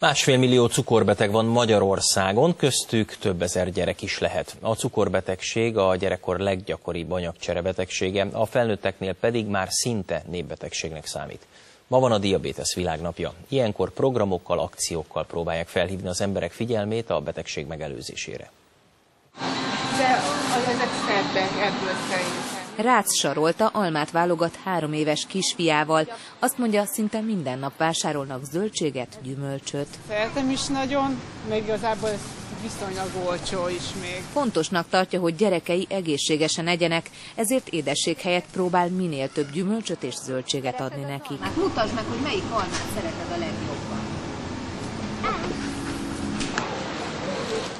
1,5 millió cukorbeteg van Magyarországon, köztük több ezer gyerek is lehet. A cukorbetegség a gyerekkor leggyakoribb anyagcserebetegsége, a felnőtteknél pedig már szinte népbetegségnek számít. Ma van a diabétesz világnapja. Ilyenkor programokkal, akciókkal próbálják felhívni az emberek figyelmét a betegség megelőzésére. Rácz Sarolta almát válogat 3 éves kisfiával. Azt mondja, szinte minden nap vásárolnak zöldséget, gyümölcsöt. Szeretem is nagyon, még igazából ez viszonylag olcsó is még. Fontosnak tartja, hogy gyerekei egészségesen egyenek, ezért édesség helyett próbál minél több gyümölcsöt és zöldséget adni nekik. Hát mutasd meg, hogy melyik almát szereted a legjobban.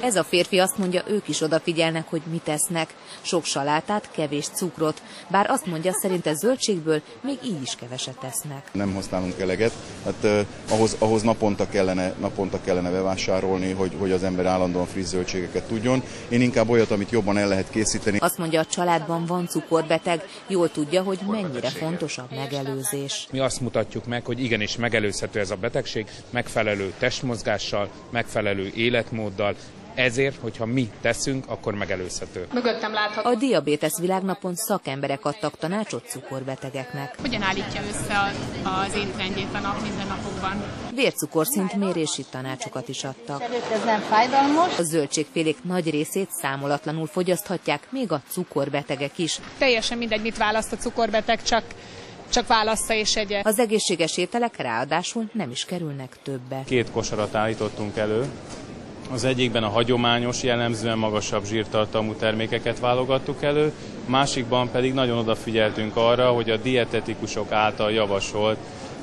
Ez a férfi azt mondja, ők is odafigyelnek, hogy mit esznek. Sok salátát, kevés cukrot, bár azt mondja, szerinte zöldségből még így is keveset esznek. Nem használunk eleget, hát ahhoz naponta kellene bevásárolni, hogy az ember állandóan friss zöldségeket tudjon. Én inkább olyat, amit jobban el lehet készíteni. Azt mondja, a családban van cukorbeteg, jól tudja, hogy mennyire fontos a megelőzés. Mi azt mutatjuk meg, hogy igenis megelőzhető ez a betegség, megfelelő testmozgással, megfelelő életmóddal. Ezért, hogyha mi teszünk, akkor megelőzhető. Mögöttem látható. A diabétesz világnapon szakemberek adtak tanácsot cukorbetegeknek. Hogyan állítja össze az étrendjét a nap mindennapokban? Vércukorszint mérési tanácsokat is adtak. Ez nem fájdalmas. A zöldségfélék nagy részét számolatlanul fogyaszthatják, még a cukorbetegek is. Teljesen mindegy, mit választ a cukorbeteg, csak válassza és egye. Az egészséges ételek ráadásul nem is kerülnek többe. 2 kosarat állítottunk elő. Az egyikben a hagyományos, jellemzően magasabb zsírtartalmú termékeket válogattuk elő, másikban pedig nagyon odafigyeltünk arra, hogy a dietetikusok által javasolt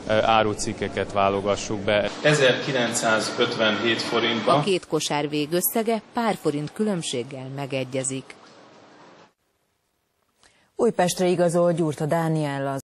árucikkeket válogassuk be. 1957 forintban. A 2 kosár végösszege pár forint különbséggel megegyezik. Újpestre igazol Gyurta Dániel, az